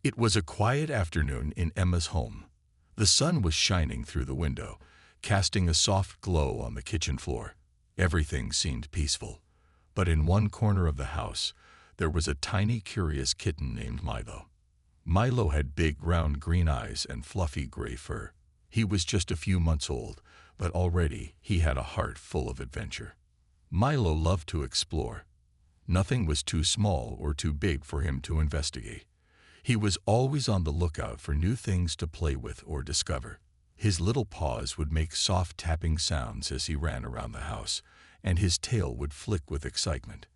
It was a quiet afternoon in Emma's home. The sun was shining through the window, casting a soft glow on the kitchen floor. Everything seemed peaceful. But in one corner of the house, there was a tiny, curious kitten named Milo. Milo had big, round green eyes and fluffy gray fur. He was just a few months old, but already he had a heart full of adventure. Milo loved to explore. Nothing was too small or too big for him to investigate. He was always on the lookout for new things to play with or discover. His little paws would make soft tapping sounds as he ran around the house, and his tail would flick with excitement.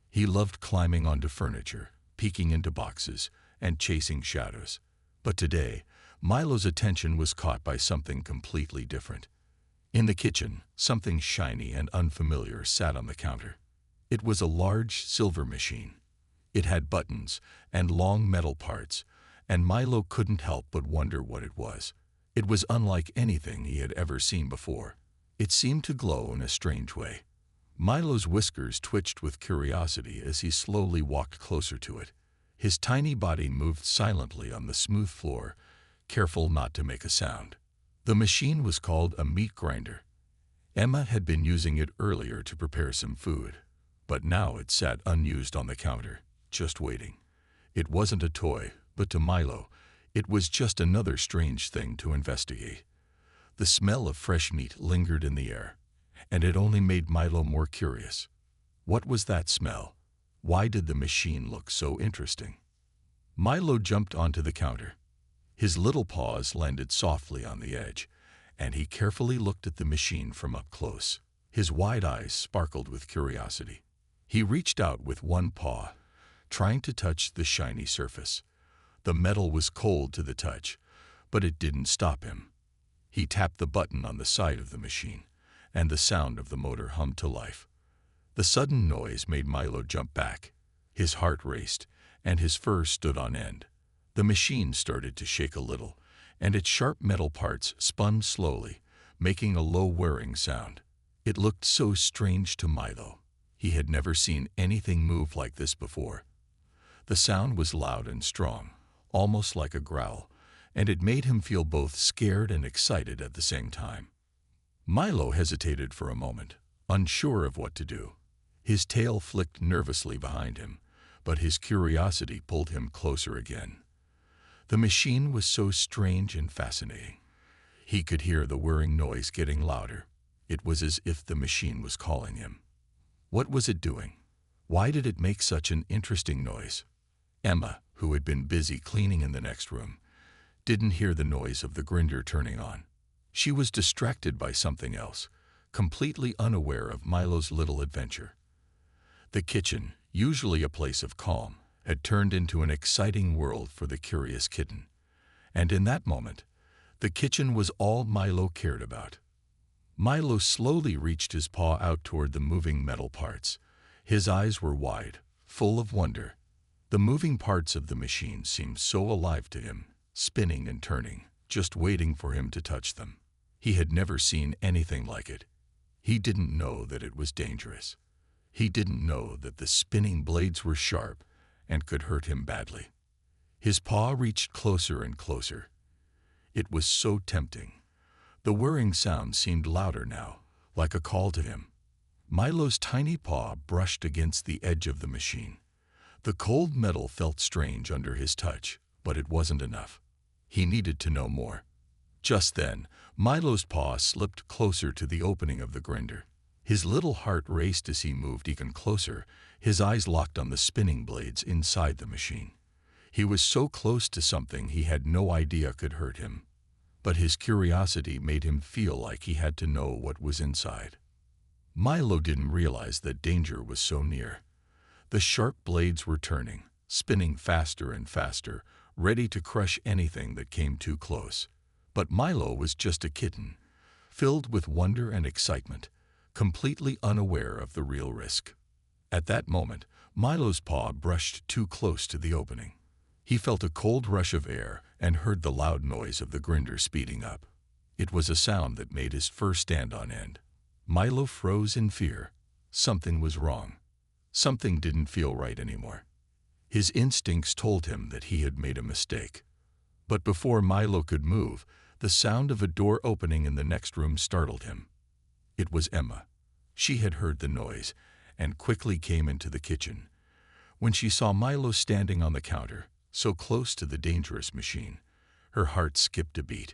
He loved climbing onto furniture, peeking into boxes, and chasing shadows. But today, Milo's attention was caught by something completely different. In the kitchen, something shiny and unfamiliar sat on the counter. It was a large silver machine. It had buttons and long metal parts, and Milo couldn't help but wonder what it was. It was unlike anything he had ever seen before. It seemed to glow in a strange way. Milo's whiskers twitched with curiosity as he slowly walked closer to it. His tiny body moved silently on the smooth floor, careful not to make a sound. The machine was called a meat grinder. Emma had been using it earlier to prepare some food, but now it sat unused on the counter, just waiting. It wasn't a toy, but to Milo, it was just another strange thing to investigate. The smell of fresh meat lingered in the air, and it only made Milo more curious. What was that smell? Why did the machine look so interesting? Milo jumped onto the counter. His little paws landed softly on the edge, and he carefully looked at the machine from up close. His wide eyes sparkled with curiosity. He reached out with one paw, trying to touch the shiny surface. The metal was cold to the touch, but it didn't stop him. He tapped the button on the side of the machine, and the sound of the motor hummed to life. The sudden noise made Milo jump back. His heart raced, and his fur stood on end. The machine started to shake a little, and its sharp metal parts spun slowly, making a low whirring sound. It looked so strange to Milo. He had never seen anything move like this before. The sound was loud and strong, almost like a growl, and it made him feel both scared and excited at the same time. Milo hesitated for a moment, unsure of what to do. His tail flicked nervously behind him, but his curiosity pulled him closer again. The machine was so strange and fascinating. He could hear the whirring noise getting louder. It was as if the machine was calling him. What was it doing? Why did it make such an interesting noise? Emma, who had been busy cleaning in the next room, didn't hear the noise of the grinder turning on. She was distracted by something else, completely unaware of Milo's little adventure. The kitchen, usually a place of calm, had turned into an exciting world for the curious kitten. And in that moment, the kitchen was all Milo cared about. Milo slowly reached his paw out toward the moving metal parts. His eyes were wide, full of wonder. The moving parts of the machine seemed so alive to him, spinning and turning, just waiting for him to touch them. He had never seen anything like it. He didn't know that it was dangerous. He didn't know that the spinning blades were sharp and could hurt him badly. His paw reached closer and closer. It was so tempting. The whirring sound seemed louder now, like a call to him. Milo's tiny paw brushed against the edge of the machine. The cold metal felt strange under his touch, but it wasn't enough. He needed to know more. Just then, Milo's paw slipped closer to the opening of the grinder. His little heart raced as he moved even closer, his eyes locked on the spinning blades inside the machine. He was so close to something he had no idea could hurt him, but his curiosity made him feel like he had to know what was inside. Milo didn't realize that danger was so near. The sharp blades were turning, spinning faster and faster, ready to crush anything that came too close. But Milo was just a kitten, filled with wonder and excitement, completely unaware of the real risk. At that moment, Milo's paw brushed too close to the opening. He felt a cold rush of air and heard the loud noise of the grinder speeding up. It was a sound that made his fur stand on end. Milo froze in fear. Something was wrong. Something didn't feel right anymore. His instincts told him that he had made a mistake. But before Milo could move, the sound of a door opening in the next room startled him. It was Emma. She had heard the noise and quickly came into the kitchen. When she saw Milo standing on the counter, so close to the dangerous machine, her heart skipped a beat.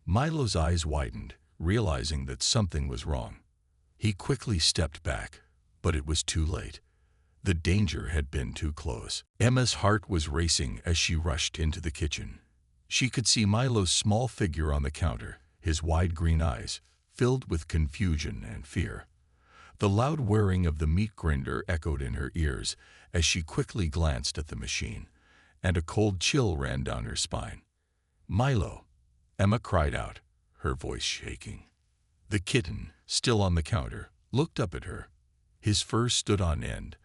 Milo's eyes widened, realizing that something was wrong. He quickly stepped back, but it was too late. The danger had been too close. Emma's heart was racing as she rushed into the kitchen. She could see Milo's small figure on the counter, his wide green eyes filled with confusion and fear. The loud whirring of the meat grinder echoed in her ears as she quickly glanced at the machine, and a cold chill ran down her spine. "Milo!" Emma cried out, her voice shaking. The kitten, still on the counter, looked up at her. His fur stood on end,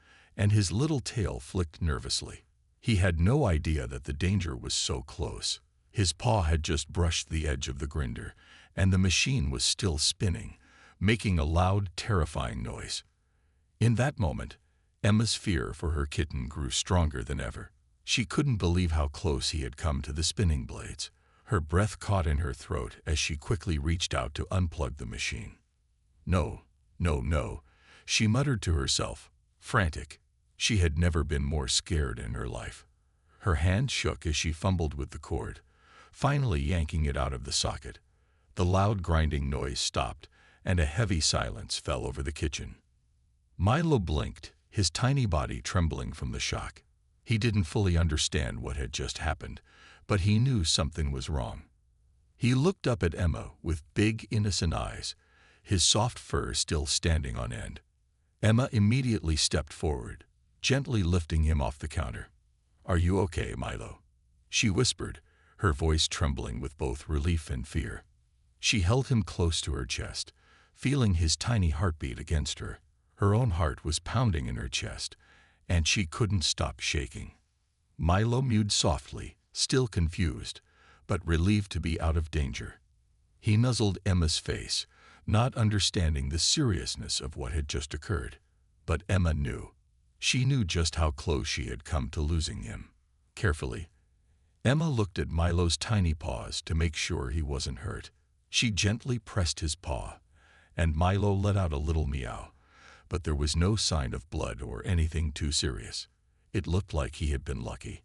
and his little tail flicked nervously. He had no idea that the danger was so close. His paw had just brushed the edge of the grinder, and the machine was still spinning, making a loud, terrifying noise. In that moment, Emma's fear for her kitten grew stronger than ever. She couldn't believe how close he had come to the spinning blades. Her breath caught in her throat as she quickly reached out to unplug the machine. "No, no, no," she muttered to herself, frantic. She had never been more scared in her life. Her hand shook as she fumbled with the cord, finally yanking it out of the socket. The loud grinding noise stopped, and a heavy silence fell over the kitchen. Milo blinked, his tiny body trembling from the shock. He didn't fully understand what had just happened, but he knew something was wrong. He looked up at Emma with big, innocent eyes, his soft fur still standing on end. Emma immediately stepped forward, gently lifting him off the counter. "Are you okay, Milo?" she whispered, her voice trembling with both relief and fear. She held him close to her chest, feeling his tiny heartbeat against her. Her own heart was pounding in her chest, and she couldn't stop shaking. Milo mewed softly, still confused, but relieved to be out of danger. He nuzzled Emma's face, not understanding the seriousness of what had just occurred. But Emma knew. She knew just how close she had come to losing him. Carefully, Emma looked at Milo's tiny paws to make sure he wasn't hurt. She gently pressed his paw, and Milo let out a little meow, but there was no sign of blood or anything too serious. It looked like he had been lucky.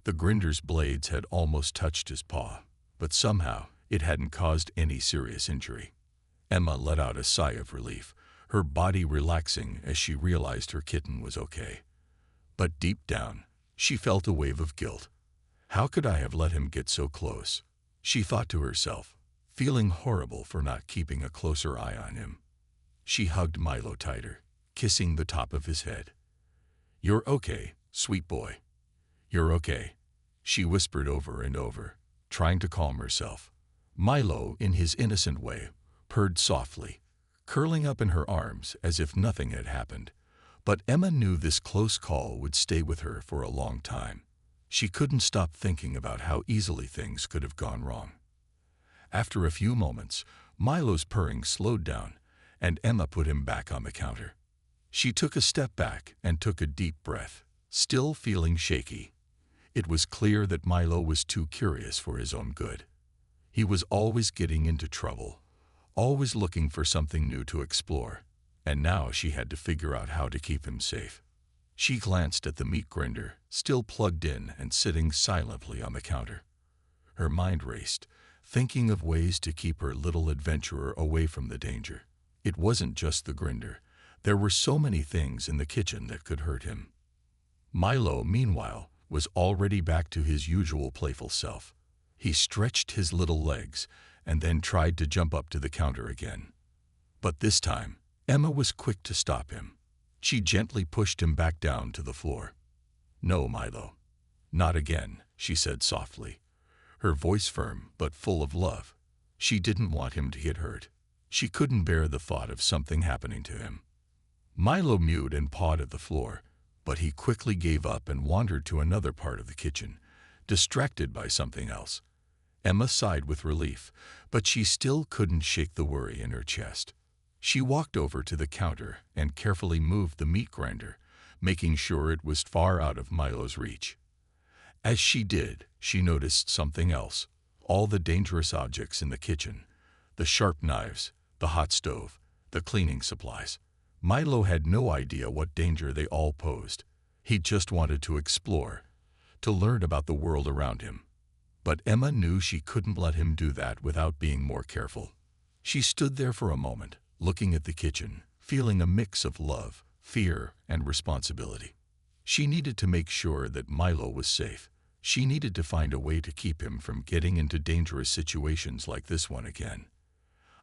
The grinder's blades had almost touched his paw, but somehow it hadn't caused any serious injury. Emma let out a sigh of relief, her body relaxing as she realized her kitten was okay. But deep down, she felt a wave of guilt. How could I have let him get so close? She thought to herself, feeling horrible for not keeping a closer eye on him. She hugged Milo tighter, kissing the top of his head. "You're okay, sweet boy. You're okay," she whispered over and over, trying to calm herself. Milo, in his innocent way, purred softly, curling up in her arms as if nothing had happened. But Emma knew this close call would stay with her for a long time. She couldn't stop thinking about how easily things could have gone wrong. After a few moments, Milo's purring slowed down, and Emma put him back on the counter. She took a step back and took a deep breath, still feeling shaky. It was clear that Milo was too curious for his own good. He was always getting into trouble, always looking for something new to explore, and now she had to figure out how to keep him safe. She glanced at the meat grinder, still plugged in and sitting silently on the counter. Her mind raced, thinking of ways to keep her little adventurer away from the danger. It wasn't just the grinder. There were so many things in the kitchen that could hurt him. Milo, meanwhile, was already back to his usual playful self. He stretched his little legs and then tried to jump up to the counter again. But this time, Emma was quick to stop him. She gently pushed him back down to the floor. "No, Milo. Not again," she said softly, her voice firm but full of love. She didn't want him to get hurt. She couldn't bear the thought of something happening to him. Milo mewed and pawed at the floor, but he quickly gave up and wandered to another part of the kitchen, distracted by something else. Emma sighed with relief, but she still couldn't shake the worry in her chest. She walked over to the counter and carefully moved the meat grinder, making sure it was far out of Milo's reach. As she did, she noticed something else: all the dangerous objects in the kitchen, the sharp knives, the hot stove, the cleaning supplies. Milo had no idea what danger they all posed. He just wanted to explore, to learn about the world around him. But Emma knew she couldn't let him do that without being more careful. She stood there for a moment, looking at the kitchen, feeling a mix of love, fear, and responsibility. She needed to make sure that Milo was safe. She needed to find a way to keep him from getting into dangerous situations like this one again.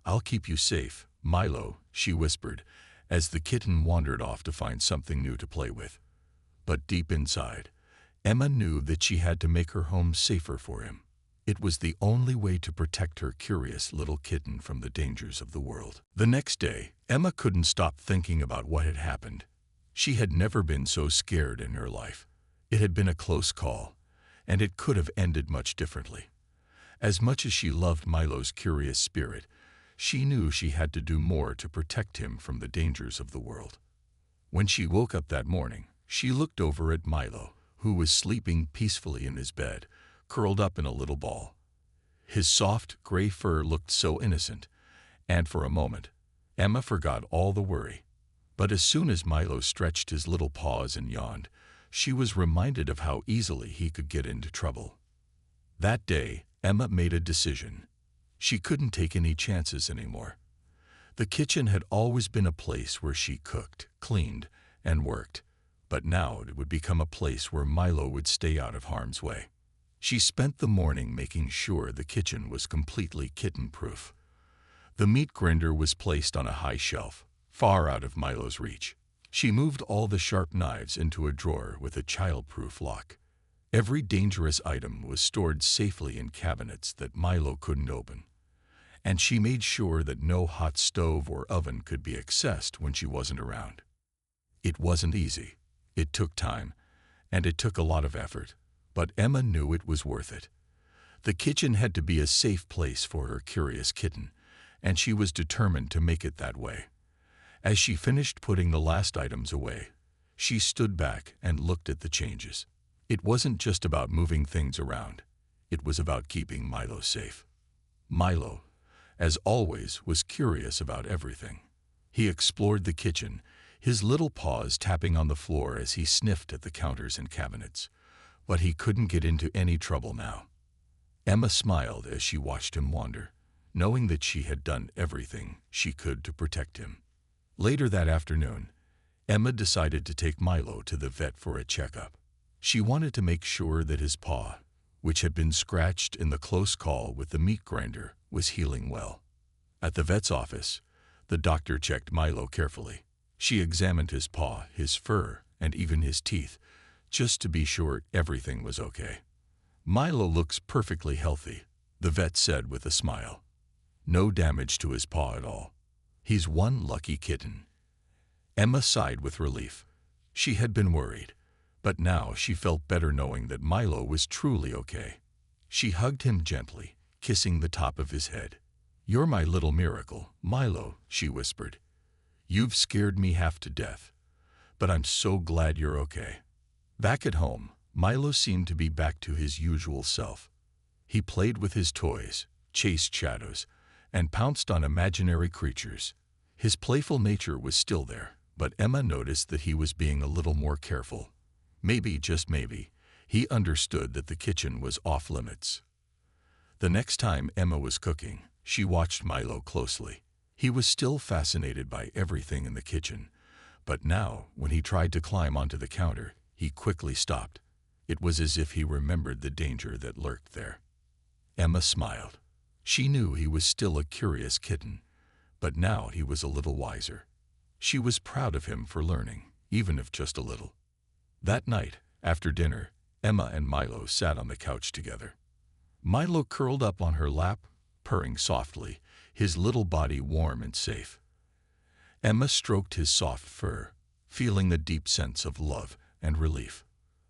"I'll keep you safe, Milo," she whispered, as the kitten wandered off to find something new to play with. But deep inside, Emma knew that she had to make her home safer for him. It was the only way to protect her curious little kitten from the dangers of the world. The next day, Emma couldn't stop thinking about what had happened. She had never been so scared in her life. It had been a close call, and it could have ended much differently. As much as she loved Milo's curious spirit, she knew she had to do more to protect him from the dangers of the world. When she woke up that morning, she looked over at Milo, who was sleeping peacefully in his bed, curled up in a little ball. His soft, gray fur looked so innocent, and for a moment, Emma forgot all the worry. But as soon as Milo stretched his little paws and yawned, she was reminded of how easily he could get into trouble. That day, Emma made a decision. She couldn't take any chances anymore. The kitchen had always been a place where she cooked, cleaned, and worked, but now it would become a place where Milo would stay out of harm's way. She spent the morning making sure the kitchen was completely kitten-proof. The meat grinder was placed on a high shelf, far out of Milo's reach. She moved all the sharp knives into a drawer with a child-proof lock. Every dangerous item was stored safely in cabinets that Milo couldn't open. And she made sure that no hot stove or oven could be accessed when she wasn't around. It wasn't easy. It took time, and it took a lot of effort, but Emma knew it was worth it. The kitchen had to be a safe place for her curious kitten, and she was determined to make it that way. As she finished putting the last items away, she stood back and looked at the changes. It wasn't just about moving things around. It was about keeping Milo safe. Milo, as always, was curious about everything. He explored the kitchen, his little paws tapping on the floor as he sniffed at the counters and cabinets. But he couldn't get into any trouble now. Emma smiled as she watched him wander, knowing that she had done everything she could to protect him. Later that afternoon, Emma decided to take Milo to the vet for a checkup. She wanted to make sure that his paw, which had been scratched in the close call with the meat grinder, was healing well. At the vet's office, the doctor checked Milo carefully. She examined his paw, his fur, and even his teeth, just to be sure everything was okay. "Milo looks perfectly healthy," the vet said with a smile. "No damage to his paw at all. He's one lucky kitten." Emma sighed with relief. She had been worried, but now she felt better knowing that Milo was truly okay. She hugged him gently, kissing the top of his head. "You're my little miracle, Milo," she whispered. "You've scared me half to death, but I'm so glad you're okay." Back at home, Milo seemed to be back to his usual self. He played with his toys, chased shadows, and pounced on imaginary creatures. His playful nature was still there, but Emma noticed that he was being a little more careful. Maybe, just maybe, he understood that the kitchen was off limits. The next time Emma was cooking, she watched Milo closely. He was still fascinated by everything in the kitchen, but now, when he tried to climb onto the counter, he quickly stopped. It was as if he remembered the danger that lurked there. Emma smiled. She knew he was still a curious kitten, but now he was a little wiser. She was proud of him for learning, even if just a little. That night, after dinner, Emma and Milo sat on the couch together. Milo curled up on her lap, purring softly, his little body warm and safe. Emma stroked his soft fur, feeling the deep sense of love and relief.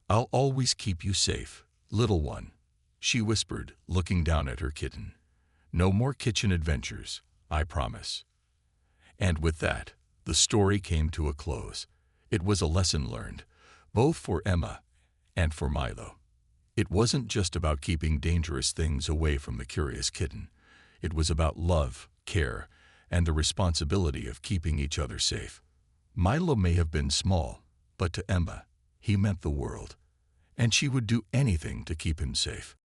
"I'll always keep you safe, little one," she whispered, looking down at her kitten. "No more kitchen adventures, I promise." And with that, the story came to a close. It was a lesson learned, both for Emma and for Milo. It wasn't just about keeping dangerous things away from the curious kitten. It was about love, care, and the responsibility of keeping each other safe. Milo may have been small, but to Emma, he meant the world, and she would do anything to keep him safe.